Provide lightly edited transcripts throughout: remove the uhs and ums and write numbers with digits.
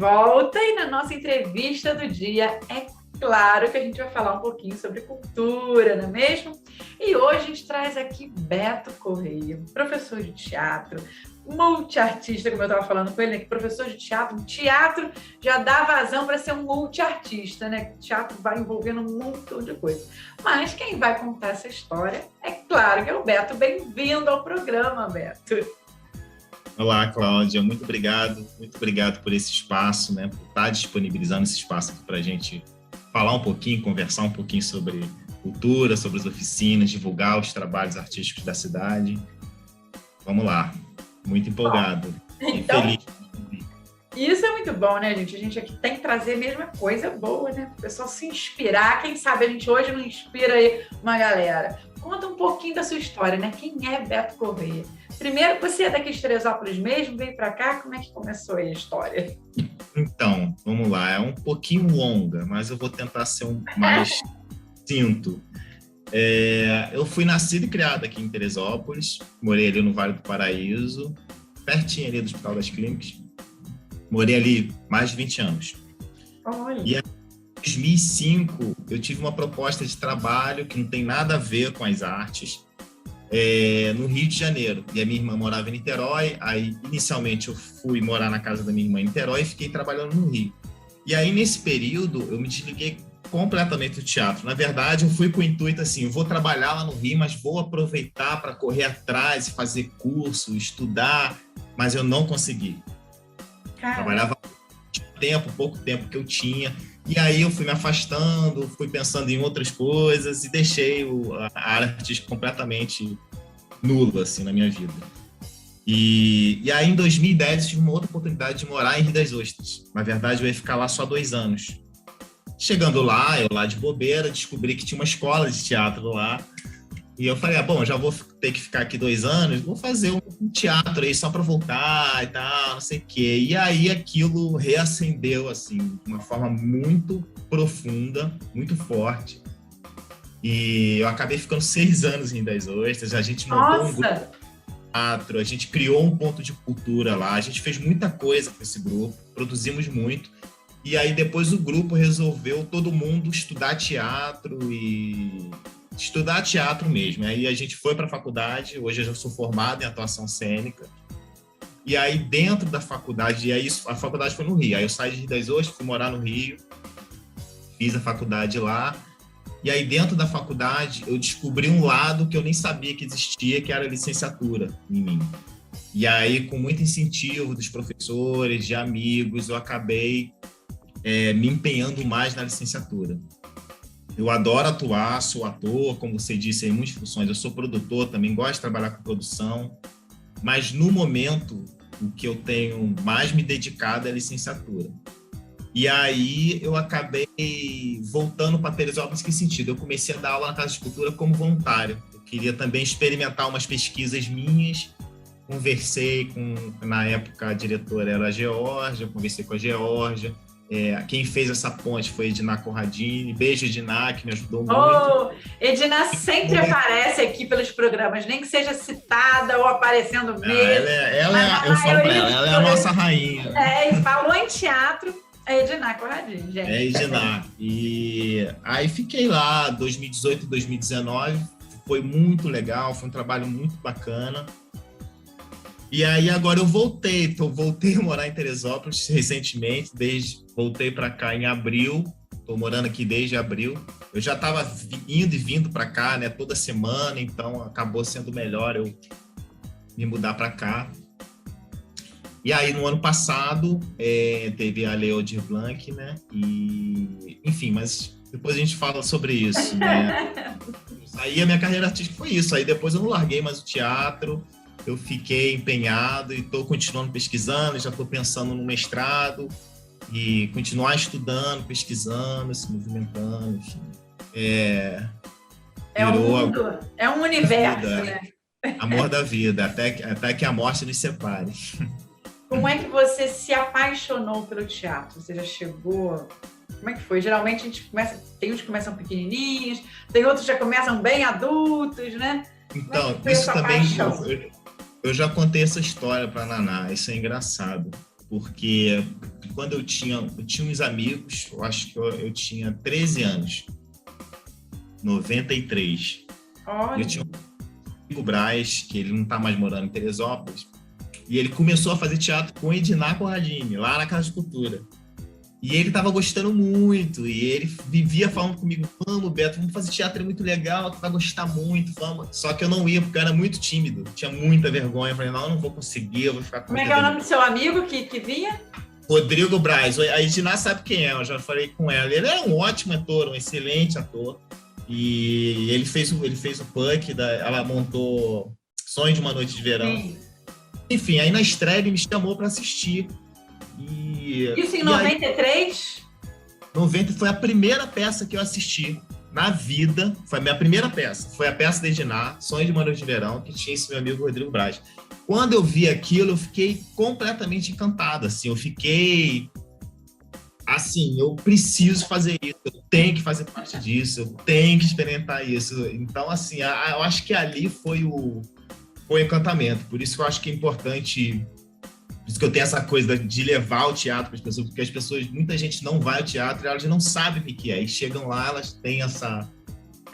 volta e na nossa entrevista do dia é claro que a gente vai falar um pouquinho sobre cultura, não é mesmo? E hoje a gente traz aqui Beto Correia, professor de teatro, multiartista, como eu estava falando com ele, né? Que professor de teatro, teatro já dá vazão para ser um multiartista, né? Teatro vai envolvendo um montão de coisa. Mas quem vai contar essa história é claro que é o Beto. Bem-vindo ao programa, Beto. Olá, Cláudia, muito obrigado por esse espaço, né, por estar disponibilizando esse espaço aqui para a gente falar um pouquinho, conversar um pouquinho sobre cultura, sobre as oficinas, divulgar os trabalhos artísticos da cidade. Vamos lá, muito empolgado e feliz. Isso é muito bom, né, gente? A gente aqui tem que trazer mesmo coisa boa, né? O pessoal se inspirar. Quem sabe a gente hoje não inspira aí uma galera. Conta um pouquinho da sua história, né? Quem é Beto Correia? Primeiro, você é daqui de Teresópolis mesmo, veio para cá, como é que começou aí a história? Então, vamos lá, é um pouquinho longa, mas eu vou tentar ser mais sucinto. Eu fui nascido e criado aqui em Teresópolis, morei ali no Vale do Paraíso, pertinho ali do Hospital das Clínicas, morei ali mais de 20 anos. Olha. E em 2005, eu tive uma proposta de trabalho que não tem nada a ver com as artes, no Rio de Janeiro, e a minha irmã morava em Niterói. Aí inicialmente eu fui morar na casa da minha irmã em Niterói e fiquei trabalhando no Rio. E aí nesse período eu me desliguei completamente do teatro. Na verdade eu fui com o intuito assim, eu vou trabalhar lá no Rio, mas vou aproveitar para correr atrás e fazer curso, estudar, mas eu não consegui. Trabalhava pouco tempo que eu tinha. E aí eu fui me afastando, fui pensando em outras coisas e deixei a área artística completamente nula, assim, na minha vida. E aí em 2010 eu tive uma outra oportunidade de morar em Rio das Ostras. Na verdade eu ia ficar lá só 2 anos. Chegando lá, eu lá de bobeira, descobri que tinha uma escola de teatro lá. E eu falei, bom, já vou ter que ficar aqui 2 anos, vou fazer um teatro aí só para voltar e tal, não sei o quê. E aí aquilo reacendeu, assim, de uma forma muito profunda, muito forte. E eu acabei ficando 6 anos em das Ostras, a gente montou um grupo de teatro, a gente criou um ponto de cultura lá, a gente fez muita coisa com esse grupo, produzimos muito. E aí depois o grupo resolveu todo mundo estudar teatro mesmo. Aí a gente foi para a faculdade, hoje eu já sou formado em atuação cênica. E aí dentro da faculdade, e aí a faculdade foi no Rio. Aí eu saí de Rio das Ostras, fui morar no Rio, fiz a faculdade lá. E aí dentro da faculdade eu descobri um lado que eu nem sabia que existia, que era a licenciatura em mim. E aí com muito incentivo dos professores, de amigos, eu acabei me empenhando mais na licenciatura. Eu adoro atuar, sou ator, como você disse, em muitas funções. Eu sou produtor, também gosto de trabalhar com produção. Mas, no momento, o que eu tenho mais me dedicado é a licenciatura. E aí, eu acabei voltando para Teresópolis. Em que sentido? Eu comecei a dar aula na Casa de Cultura como voluntário. Eu queria também experimentar umas pesquisas minhas. Conversei na época, a diretora era a Geórgia, conversei com a Geórgia. Quem fez essa ponte foi Edna Corradini. Beijo, Edna, que me ajudou muito. Edna sempre aparece aqui pelos programas, nem que seja citada ou aparecendo mesmo. Eu falo pra ela é a nossa rainha. E falou em teatro, é Edna Corradini, gente. É Edna. E aí fiquei lá, 2018 e 2019. Foi muito legal, foi um trabalho muito bacana. E aí agora eu voltei a morar em Teresópolis recentemente, voltei para cá em abril, estou morando aqui desde abril. Eu já estava indo e vindo para cá, né, toda semana, então acabou sendo melhor eu me mudar para cá. E aí no ano passado teve a Lei Aldir Blanc, né, e enfim, mas depois a gente fala sobre isso, né. Aí a minha carreira artística foi isso, aí depois eu não larguei mais o teatro. Eu fiquei empenhado e estou continuando pesquisando, já estou pensando no mestrado e continuar estudando, pesquisando, se movimentando, enfim. É um universo, né? Amor da vida, até que a morte nos separe. Como é que você se apaixonou pelo teatro? Você já chegou... Como é que foi? Geralmente a gente tem uns que começam pequenininhos, tem outros que já começam bem adultos, né? Então, isso também... Eu já contei essa história para a Naná, isso é engraçado, porque quando eu tinha uns amigos, eu acho que eu tinha 13 anos, 93. Olha. Eu tinha um amigo Braz, que ele não está mais morando em Teresópolis, e ele começou a fazer teatro com Ednar Corradini, lá na Casa de Cultura. E ele estava gostando muito, e ele vivia falando comigo, vamos, Beto, vamos fazer teatro, é muito legal, tu vai gostar muito, vamos. Só que eu não ia, porque eu era muito tímido, tinha muita vergonha, eu falei, não, eu não vou conseguir, eu vou ficar com Como é que é o nome do seu amigo que vinha? Rodrigo Braz, a Ednar sabe quem é, eu já falei com ela, ele é um ótimo ator, um excelente ator, e ele fez o Puck, ela montou Sonho de uma Noite de Verão. Sim. Enfim, aí na estreia ele me chamou para assistir. Isso em 93? 90 foi a primeira peça que eu assisti na vida. Foi a minha primeira peça. Foi a peça de Ednar, Sonho de uma Noite de Verão, que tinha esse meu amigo Rodrigo Braz. Quando eu vi aquilo, eu fiquei completamente encantado. Assim, eu fiquei assim, eu preciso fazer isso, eu tenho que fazer parte disso, eu tenho que experimentar isso. Então, assim, eu acho que ali foi o encantamento. Por isso que eu acho que é importante. Por isso que eu tenho essa coisa de levar o teatro para as pessoas, porque as pessoas, muita gente não vai ao teatro e elas não sabem o que é. E chegam lá, elas têm essa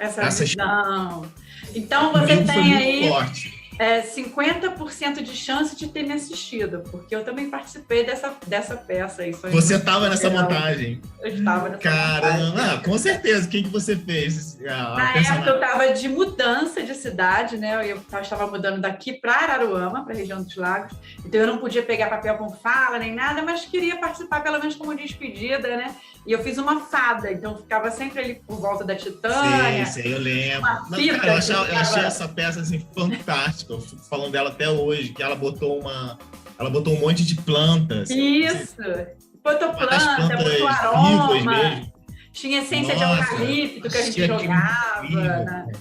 visão. Então, você tem aí forte. 50% de chance de ter me assistido, porque eu também participei dessa peça aí. Você estava nessa montagem? Eu estava nessa montagem. Caramba, com certeza. Quem que você fez? Na época eu estava de mudança de cidade, né? Eu estava mudando daqui para Araruama, para a região dos Lagos. Então eu não podia pegar papel com fala nem nada, mas queria participar pelo menos como despedida, né? E eu fiz uma fada, então eu ficava sempre ali por volta da Titânia. Sim, eu lembro. Eu achei essa peça assim fantástica. Eu fico falando dela até hoje, que ela botou um monte de plantas. Isso! Botou planta, botou aroma. Tinha essência de eucalipto que a gente jogava. Né?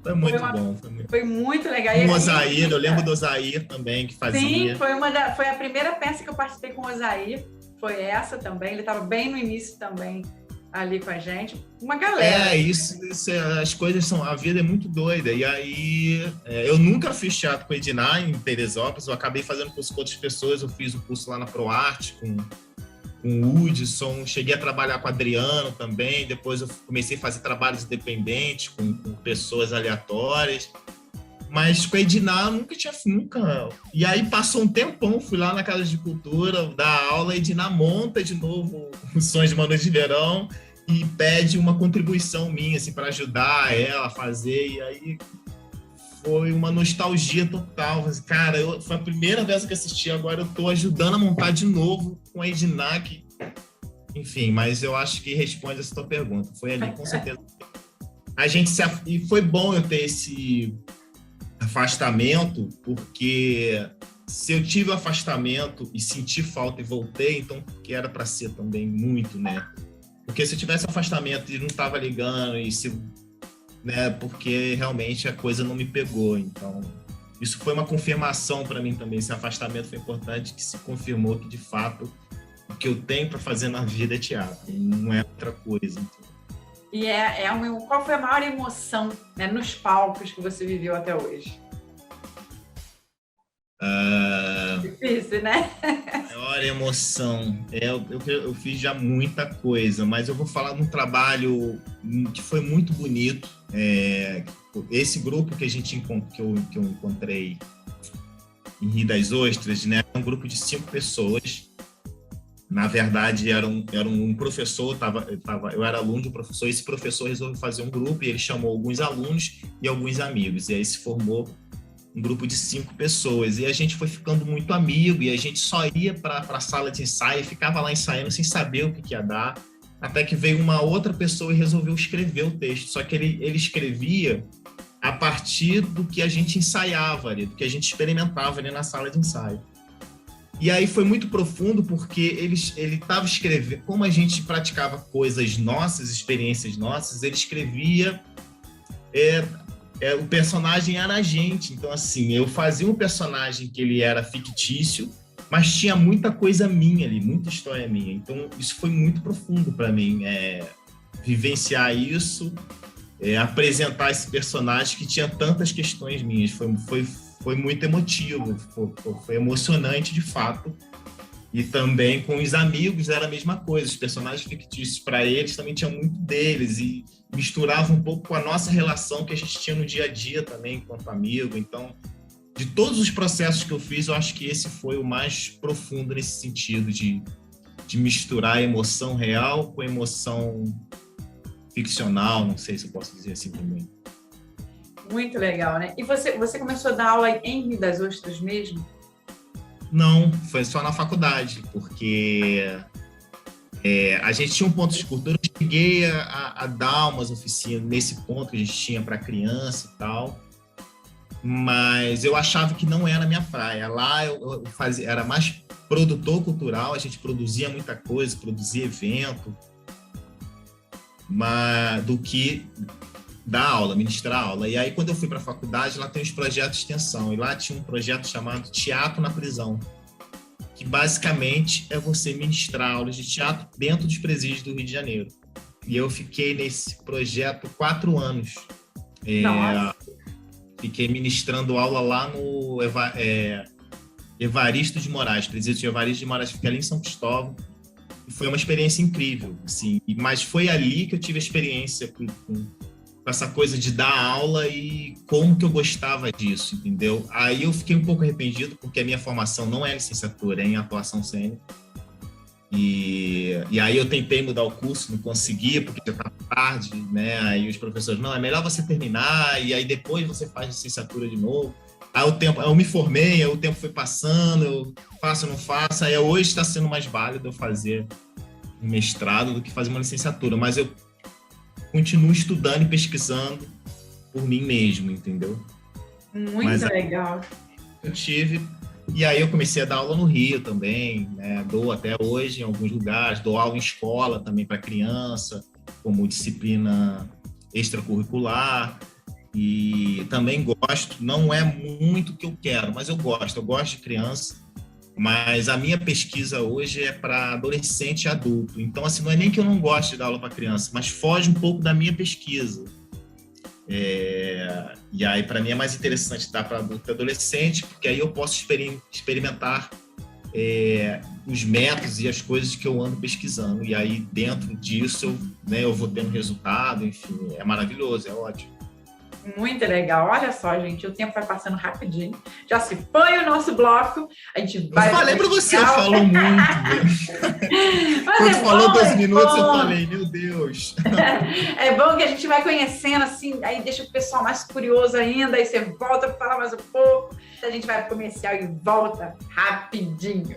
Foi muito bom. Foi muito legal. Com o Osair, eu lembro do Osair também, que fazia. Sim, foi a primeira peça que eu participei com o Osair. Foi essa também. Ele estava bem no início também ali com a gente. Uma galera. Isso as coisas são... A vida é muito doida. E aí, eu nunca fiz teatro com o Ednar em Teresópolis. Eu acabei fazendo curso com outras pessoas. Eu fiz o curso lá na ProArte com o Hudson. Cheguei a trabalhar com o Adriano também. Depois eu comecei a fazer trabalhos independentes com pessoas aleatórias. Mas com a Ednar nunca. E aí passou um tempão, fui lá na Casa de Cultura dar aula, a Ednar monta de novo o Sonhos de uma Noite de Verão e pede uma contribuição minha, assim, para ajudar ela a fazer. E aí foi uma nostalgia total. Cara, foi a primeira vez que assisti, agora eu tô ajudando a montar de novo com a Ednar. Enfim, mas eu acho que responde essa tua pergunta. Foi ali, com certeza. E foi bom eu ter esse afastamento, porque se eu tive afastamento e senti falta e voltei, então que era para ser também muito, né? Porque se eu tivesse afastamento e não estava ligando, né? Porque realmente a coisa não me pegou, então isso foi uma confirmação para mim também. Esse afastamento foi importante, que se confirmou que de fato o que eu tenho para fazer na vida é teatro, não é outra coisa. Então. E qual foi a maior emoção, né, nos palcos que você viveu até hoje? Difícil, né? Maior emoção. Eu fiz já muita coisa, mas eu vou falar de um trabalho que foi muito bonito. Esse grupo que eu encontrei em Rio das Ostras, né, é um grupo de 5 pessoas. Na verdade, era um professor, eu era aluno de um professor, esse professor resolveu fazer um grupo e ele chamou alguns alunos e alguns amigos, e aí se formou um grupo de 5 pessoas, e a gente foi ficando muito amigo, e a gente só ia para a sala de ensaio e ficava lá ensaiando sem saber o que ia dar, até que veio uma outra pessoa e resolveu escrever o texto, só que ele escrevia a partir do que a gente ensaiava ali, do que a gente experimentava ali na sala de ensaio. E aí foi muito profundo, porque ele estava escrevendo, como a gente praticava coisas nossas, experiências nossas, ele escrevia, o personagem era a gente. Então, assim, eu fazia um personagem que ele era fictício, mas tinha muita coisa minha ali, muita história minha. Então, isso foi muito profundo para mim, vivenciar isso, apresentar esse personagem que tinha tantas questões minhas. Foi muito emotivo, foi emocionante de fato. E também com os amigos era a mesma coisa, os personagens fictícios para eles também tinham muito deles e misturava um pouco com a nossa relação que a gente tinha no dia a dia também enquanto amigo. Então, de todos os processos que eu fiz, eu acho que esse foi o mais profundo nesse sentido de misturar a emoção real com a emoção ficcional, não sei se eu posso dizer assim também. Muito legal, né? E você começou a dar aula em Rio das Ostras mesmo? Não, foi só na faculdade, porque a gente tinha um ponto de cultura, eu cheguei a dar umas oficinas nesse ponto que a gente tinha para criança e tal, mas eu achava que não era a minha praia. Lá eu fazia, era mais produtor cultural, a gente produzia muita coisa, produzia evento, do que dar aula, ministrar aula. E aí, quando eu fui para a faculdade, lá tem os projetos de extensão. E lá tinha um projeto chamado Teatro na Prisão, que basicamente é você ministrar aulas de teatro dentro dos presídios do Rio de Janeiro. E eu fiquei nesse projeto 4 anos. Fiquei ministrando aula lá no Evaristo de Moraes, presídio de Evaristo de Moraes, fica ali em São Cristóvão. E foi uma experiência incrível, assim. Mas foi ali que eu tive a experiência com essa coisa de dar aula e como que eu gostava disso, entendeu? Aí eu fiquei um pouco arrependido, porque a minha formação não é licenciatura, é em atuação cênica. E aí eu tentei mudar o curso, não conseguia, porque já estava tarde, né? Aí os professores, não, é melhor você terminar, e aí depois você faz licenciatura de novo. Aí eu me formei, aí o tempo foi passando, eu faço, não faço, aí hoje está sendo mais válido eu fazer um mestrado do que fazer uma licenciatura, mas eu continuo estudando e pesquisando por mim mesmo, entendeu? Muito legal. Eu tive, e aí eu comecei a dar aula no Rio também, né? Dou até hoje em alguns lugares, dou aula em escola também para criança, como disciplina extracurricular, e também gosto, não é muito o que eu quero, mas eu gosto de criança. Mas a minha pesquisa hoje é para adolescente e adulto. Então, assim, não é nem que eu não goste de dar aula para criança, mas foge um pouco da minha pesquisa. E aí, para mim, é mais interessante dar para adulto e adolescente, porque aí eu posso experimentar os métodos e as coisas que eu ando pesquisando. E aí, dentro disso, eu vou tendo resultado, enfim, é maravilhoso, é ótimo. Muito legal. Olha só, gente, o tempo vai passando rapidinho. Já se foi o nosso bloco. A gente vai... Eu falei para você, eu falo muito. Quando falou 2 minutos, eu falei, meu Deus. É bom que a gente vai conhecendo, assim, aí deixa o pessoal mais curioso ainda, aí você volta para falar mais um pouco. A gente vai pro comercial e volta rapidinho.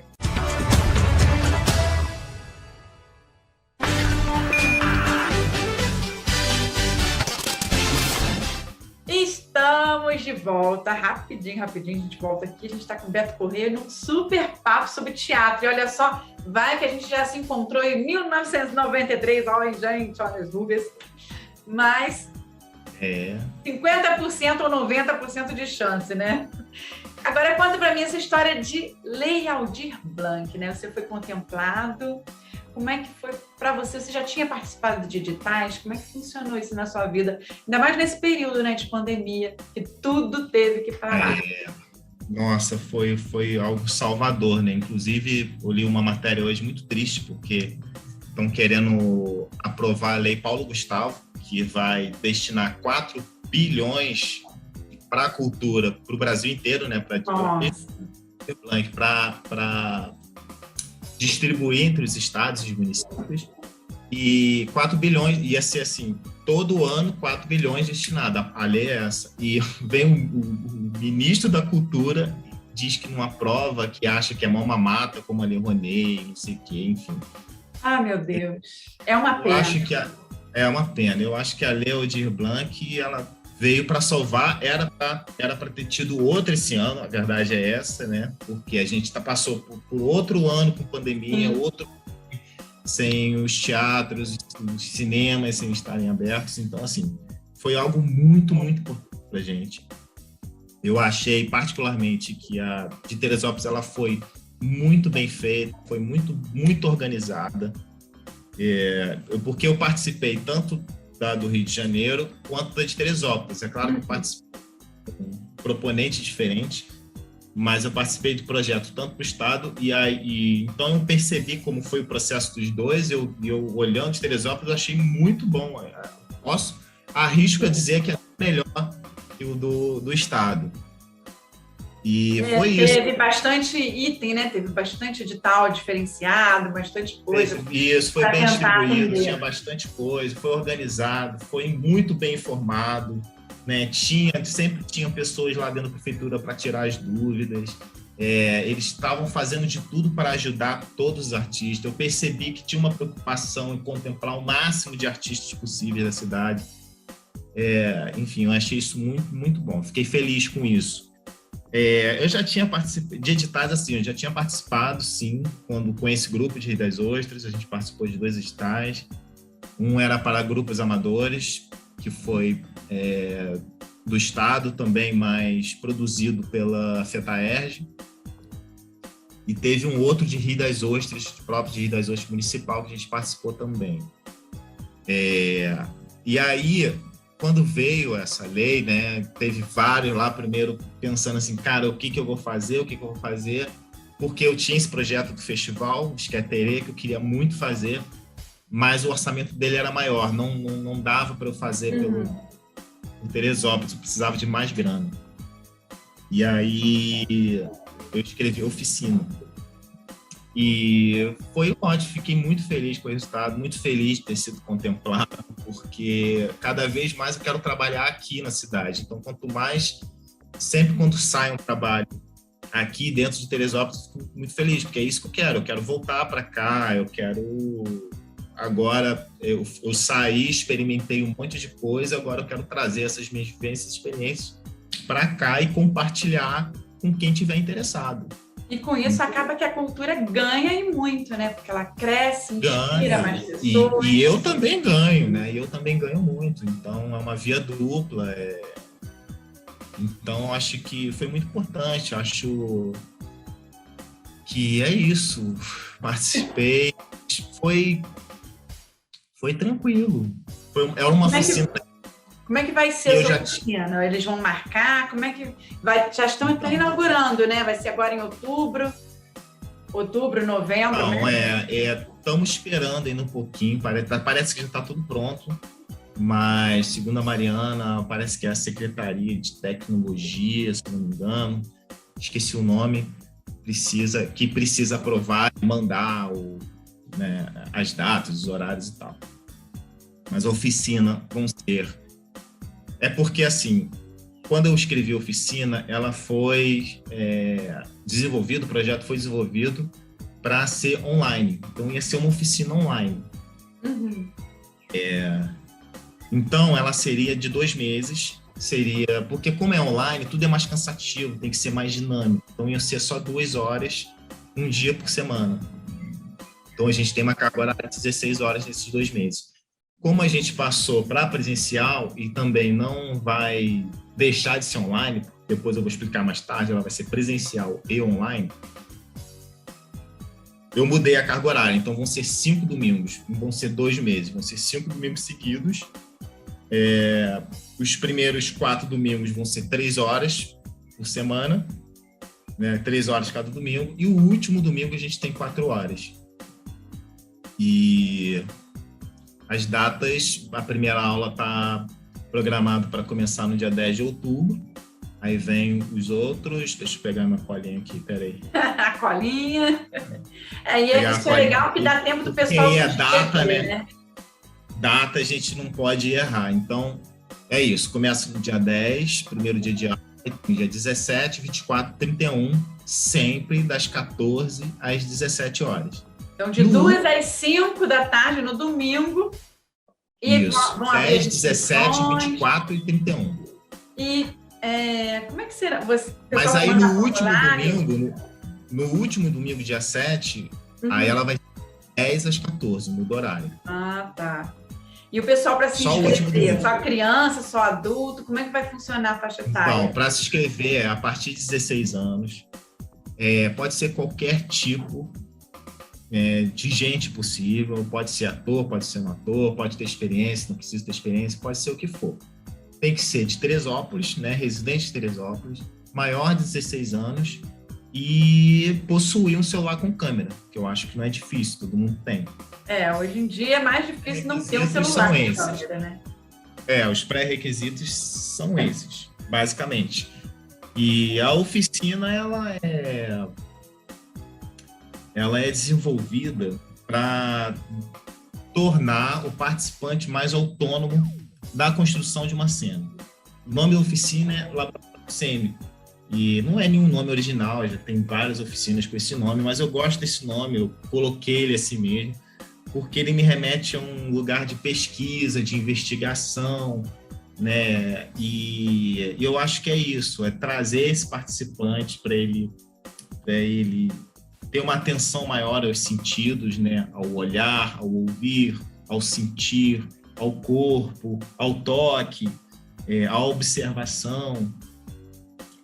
Estamos de volta, rapidinho, a gente volta aqui, a gente está com o Beto Correia num super papo sobre teatro, e olha só, vai que a gente já se encontrou em 1993, olha gente, olha as rugas, mas 50% ou 90% de chance, né? Agora conta para mim essa história de Lei Aldir Blanc, né? Você foi contemplado. Como é que foi para você? Você já tinha participado de editais? Como é que funcionou isso na sua vida? Ainda mais nesse período, né, de pandemia, que tudo teve que parar. Nossa, foi algo salvador, né? Inclusive, eu li uma matéria hoje muito triste, porque estão querendo aprovar a Lei Paulo Gustavo, que vai destinar 4 bilhões para a cultura, para o Brasil inteiro, né? Para distribuir entre os estados e os municípios, e 4 bilhões, ia ser assim, todo ano 4 bilhões destinado, a lei é essa, e vem o ministro da Cultura, diz que não aprova, que acha que é mão mamata, como a Lei Rouanet, não sei o quê, enfim. Ah, meu Deus, é uma pena. Eu acho que é uma pena, eu acho que a Lei Aldir Blanc, ela veio para salvar, era para ter tido outro esse ano, a verdade é essa, né? Porque a gente passou por outro ano com pandemia, outro sem os teatros, os cinemas sem estarem abertos. Então, assim, foi algo muito, muito importante para a gente. Eu achei, particularmente, que a de Teresópolis ela foi muito bem feita, foi muito, muito organizada, porque eu participei tanto do Rio de Janeiro, quanto da de Teresópolis. É claro que eu participei com um proponente diferente, mas eu participei do projeto tanto para o Estado, então eu percebi como foi o processo dos dois, eu olhando de Teresópolis, eu achei muito bom. Arrisco a dizer que é melhor que o do Estado. E foi isso. Teve bastante item, né? Teve bastante edital diferenciado, bastante coisa. Isso, foi bem distribuído, tinha bastante coisa, foi organizado, foi muito bem informado, né? Sempre tinha pessoas lá dentro da prefeitura para tirar as dúvidas. Eles estavam fazendo de tudo para ajudar todos os artistas. Eu percebi que tinha uma preocupação em contemplar o máximo de artistas possíveis da cidade. Enfim, eu achei isso muito, muito bom. Fiquei feliz com isso. Eu já tinha participado de editais assim, eu já tinha participado, sim, com esse grupo de Rio das Ostras. A gente participou de 2 editais. Um era para grupos amadores, que foi do Estado também, mas produzido pela FETAERJ. E teve um outro de Rio das Ostras, próprio de Rio das Ostras Municipal, que a gente participou também. E aí, quando veio essa lei, né, teve vários lá, primeiro pensando assim, cara, o que eu vou fazer, porque eu tinha esse projeto do festival, Esqueterê, que eu queria muito fazer, mas o orçamento dele era maior, não dava para eu fazer pelo Teresópolis, eu precisava de mais grana. E aí eu escrevi Oficina. E foi ótimo, fiquei muito feliz com o resultado, muito feliz de ter sido contemplado, porque cada vez mais eu quero trabalhar aqui na cidade. Então, sempre quando sai um trabalho aqui dentro de Teresópolis, eu fico muito feliz, porque é isso que eu quero voltar para cá, agora eu saí, experimentei um monte de coisa, agora eu quero trazer essas minhas vivências, experiências para cá e compartilhar com quem tiver interessado. E com isso acaba que a cultura ganha e muito, né? Porque ela cresce, inspira mais pessoas. E eu também ganho, né? Eu também ganho muito. Então, é uma via dupla. Então, acho que foi muito importante. Acho que é isso. Participei. Foi tranquilo. Era uma oficina. Como é que vai ser a oficina? Eles vão marcar? Como é que vai? Já estão inaugurando, né? Vai ser agora em outubro, novembro. Não, estamos esperando ainda um pouquinho. Parece que já está tudo pronto, mas segundo a Mariana, parece que é a Secretaria de Tecnologia, se não me engano, esqueci o nome, precisa aprovar e mandar as datas, os horários e tal. Mas a oficina vão ser... porque, assim, quando eu escrevi a oficina, ela foi o projeto foi desenvolvido para ser online. Então, ia ser uma oficina online. Uhum. Então, ela seria de 2 meses. Porque, como é online, tudo é mais cansativo, tem que ser mais dinâmico. Então, ia ser só 2 horas, um dia por semana. Então, a gente tem uma carga horária de 16 horas nesses 2 meses. Como a gente passou para presencial e também não vai deixar de ser online, depois eu vou explicar mais tarde, ela vai ser presencial e online, eu mudei a carga horária. Então, vão ser 5 domingos, não vão ser 2 meses, vão ser 5 domingos seguidos. Os primeiros 4 domingos vão ser 3 horas por semana, né? 3 horas cada domingo, e o último domingo a gente tem 4 horas. E as datas, a primeira aula está programada para começar no dia 10 de outubro, aí vem os outros, deixa eu pegar minha colinha aqui, peraí. A colinha. Isso é legal que dá tempo do pessoal se data, né? Data a gente não pode errar, então é isso, começa no dia 10, primeiro dia de aula, dia 17, 24, 31, sempre das 14 às 17 horas. Então, de 2 às 5 da tarde, no domingo. E isso, 10, 17, 24 e 31. E como é que será? Mas aí no último domingo, dia 7, aí ela vai 10 às 14, muda o horário. Ah, tá. E o pessoal para se inscrever? Só criança, só adulto? Como é que vai funcionar a faixa etária? Então, para se inscrever a partir de 16 anos. Pode ser qualquer tipo de gente possível, pode ser ator, pode ser um ator, pode ter experiência, não precisa ter experiência, pode ser o que for. Tem que ser de Teresópolis, né, residente de Teresópolis, maior de 16 anos e possuir um celular com câmera, que eu acho que não é difícil, todo mundo tem. Hoje em dia é mais difícil não ter um Requisitos celular são com esses. câmera, né? Os pré-requisitos são esses, basicamente. E a oficina, ela é desenvolvida para tornar o participante mais autônomo da construção de uma cena. O nome da oficina é Laboratório Cênico. E não é nenhum nome original, já tem várias oficinas com esse nome, mas eu gosto desse nome, eu coloquei ele assim mesmo, porque ele me remete a um lugar de pesquisa, de investigação, né? E eu acho que é isso, é trazer esse participante para ele ter uma atenção maior aos sentidos, né? Ao olhar, ao ouvir, ao sentir, ao corpo, ao toque, à observação,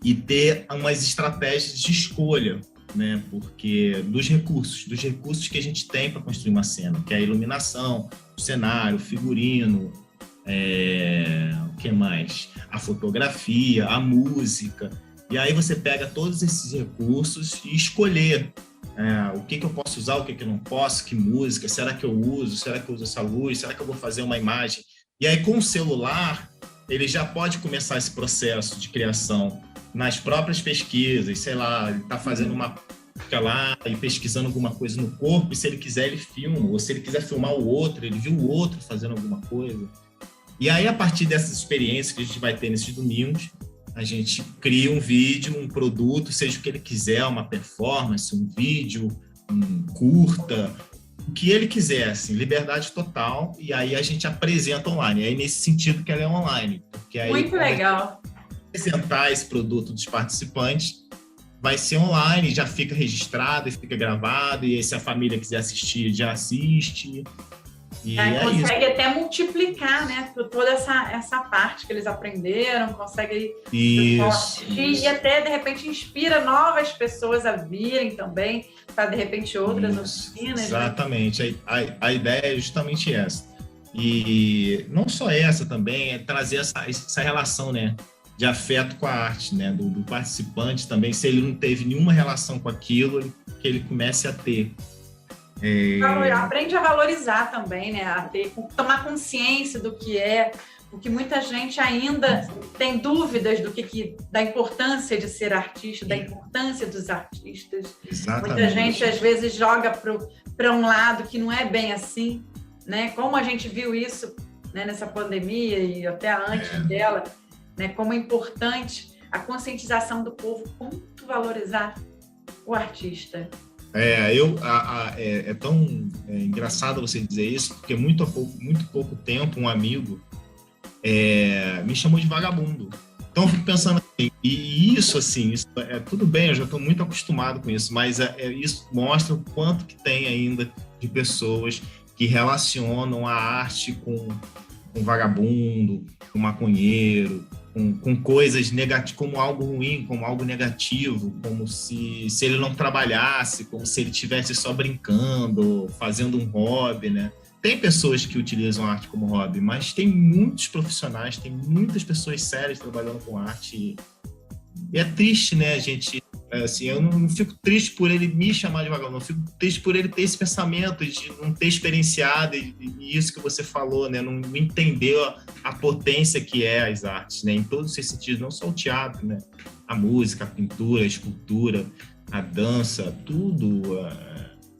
e ter umas estratégias de escolha, né? Porque dos recursos que a gente tem para construir uma cena, que é a iluminação, o cenário, o figurino, o que mais? A fotografia, a música. E aí você pega todos esses recursos e escolher o que eu posso usar, o que eu não posso, que música, será que eu uso, será que eu uso essa luz, será que eu vou fazer uma imagem? E aí com o celular, ele já pode começar esse processo de criação nas próprias pesquisas, sei lá, ele está fazendo uma lá e pesquisando alguma coisa no corpo, e se ele quiser ele filma, ou se ele quiser filmar o outro, ele viu o outro fazendo alguma coisa. E aí, a partir dessas experiências que a gente vai ter nesses domingos, a gente cria um vídeo, um produto, seja o que ele quiser, uma performance, um vídeo, um curta, o que ele quiser, assim, liberdade total, e aí a gente apresenta online. E aí, nesse sentido que ela é online. Porque aí, muito legal. Apresentar esse produto dos participantes vai ser online, já fica registrado e fica gravado, e aí se a família quiser assistir, já assiste. E consegue até multiplicar, né, toda essa parte que eles aprenderam, consegue assistir e até, de repente, inspira novas pessoas a virem também, para, de repente, outras oficinas. Exatamente, né? A ideia é justamente essa. E não só essa também, é trazer essa relação, né, de afeto com a arte, né, do participante também, se ele não teve nenhuma relação com aquilo, que ele comece a ter. Aprende a valorizar também, né, tomar consciência do que é, porque muita gente ainda tem dúvidas da importância de ser artista, da importância dos artistas. Exatamente. Muita gente, às vezes, joga para um lado que não é bem assim, né, como a gente viu isso, né, nessa pandemia e até antes dela, né, como é importante a conscientização do povo, muito valorizar o artista. É tão engraçado você dizer isso, porque muito pouco tempo um amigo me chamou de vagabundo. Então eu fico pensando assim, isso tudo bem, eu já estou muito acostumado com isso, mas isso mostra o quanto que tem ainda de pessoas que relacionam a arte com vagabundo, com maconheiro, com coisas negativas, como algo ruim, como algo negativo, como se ele não trabalhasse, como se ele estivesse só brincando, fazendo um hobby, né? Tem pessoas que utilizam a arte como hobby, mas tem muitos profissionais, tem muitas pessoas sérias trabalhando com arte. E é triste, né, gente? Assim, eu não fico triste por ele me chamar de vagabundo, eu fico triste por ele ter esse pensamento de não ter experienciado e isso que você falou, né? Não entendeu a potência que é as artes, né? Em todos os sentidos, não só o teatro, né? A música, a pintura, a escultura, a dança, tudo.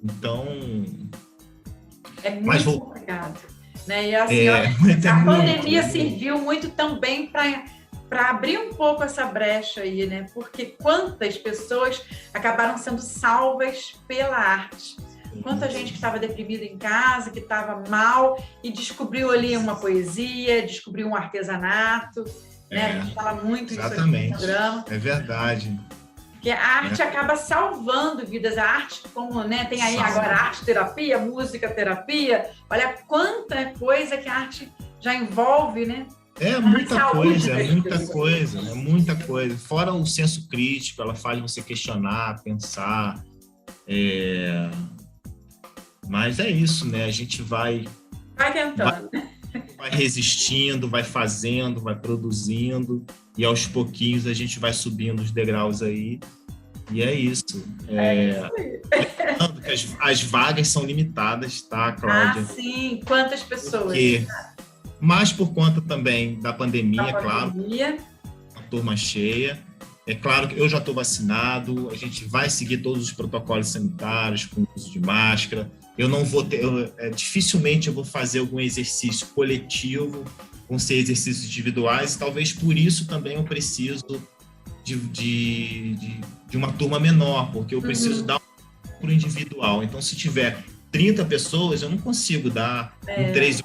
Então... É muito complicado, né? E assim, a pandemia serviu muito também para abrir um pouco essa brecha aí, né? Porque quantas pessoas acabaram sendo salvas pela arte. Quanta gente que estava deprimida em casa, que estava mal e descobriu ali uma poesia, descobriu um artesanato, né? A gente fala muito isso aqui no programa. É verdade. Que a arte acaba salvando vidas. A arte, como, né, tem aí agora arte-terapia, música-terapia. Olha quanta coisa que a arte já envolve, né? É muita coisa. Fora o senso crítico, ela faz você questionar, pensar. Mas é isso, né? A gente vai tentando. vai resistindo, vai fazendo, vai produzindo, e aos pouquinhos a gente vai subindo os degraus aí. E é isso. Lembrando que as vagas são limitadas, tá, Cláudia? Ah, sim. Quantas pessoas? Mas por conta também da pandemia, claro, a turma cheia. É claro que eu já estou vacinado, a gente vai seguir todos os protocolos sanitários, com uso de máscara. Eu não vou ter, dificilmente eu vou fazer algum exercício coletivo, vão ser exercícios individuais, e talvez por isso também eu preciso de uma turma menor, porque eu preciso dar para o individual. Então, se tiver 30 pessoas, eu não consigo dar em 3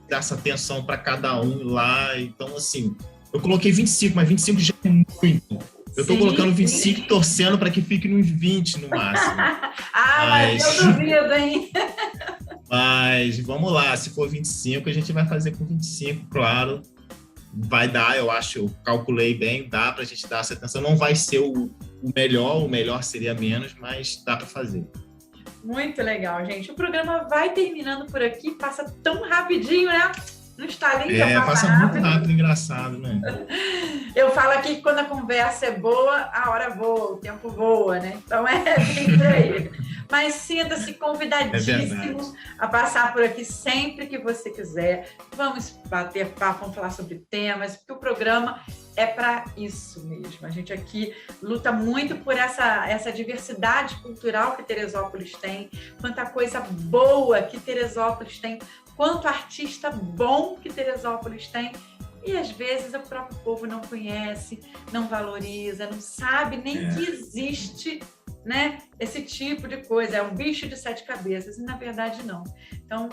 dar essa atenção para cada um lá. Então, assim, eu coloquei 25, mas 25 já é muito. Eu estou colocando 25 e torcendo para que fique nos 20 no máximo. Mas eu duvido, hein? Mas vamos lá, se for 25, a gente vai fazer com 25, claro. Vai dar, eu acho, eu calculei bem, dá para a gente dar essa atenção. Não vai ser o melhor seria menos, mas dá para fazer. Muito legal, gente. O programa vai terminando por aqui, passa tão rapidinho, né? Não está ali, passa muito rápido, engraçado, né? Eu falo aqui que quando a conversa é boa, a hora voa, o tempo voa, né? Então é bem por aí. Mas sinta-se convidadíssimo a passar por aqui sempre que você quiser. Vamos bater papo, vamos falar sobre temas, porque o programa é para isso mesmo. A gente aqui luta muito por essa diversidade cultural que Teresópolis tem, quanta coisa boa que Teresópolis tem, quanto artista bom que Teresópolis tem. E às vezes o próprio povo não conhece, não valoriza, não sabe nem que existe, né, esse tipo de coisa. É um bicho de 7 cabeças, e na verdade não. Então,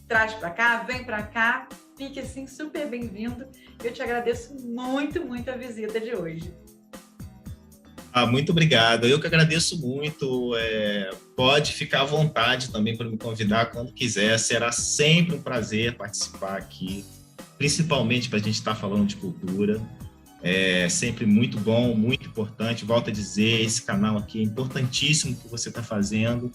traz para cá, vem para cá, fique assim super bem-vindo. Eu te agradeço muito, muito a visita de hoje. Muito obrigado. Eu que agradeço muito. Pode ficar à vontade também para me convidar quando quiser. Será sempre um prazer participar aqui, principalmente para a gente estar falando de cultura. É sempre muito bom, muito importante. Volto a dizer, esse canal aqui é importantíssimo que você está fazendo.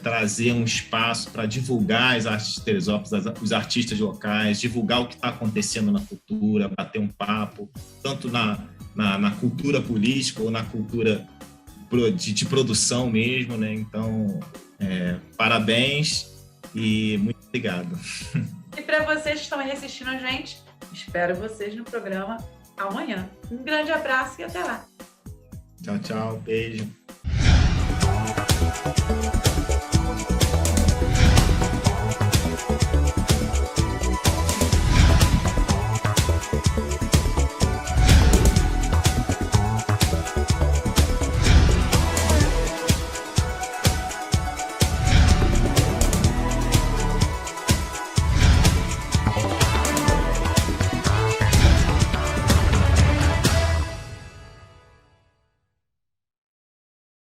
Trazer um espaço para divulgar as artes de Teresópolis, os artistas locais, divulgar o que está acontecendo na cultura, bater um papo, tanto na cultura política ou na cultura de produção mesmo, né? Então, parabéns e muito obrigado. E para vocês que estão aí assistindo a gente, espero vocês no programa amanhã. Um grande abraço e até lá. Tchau, tchau. Beijo.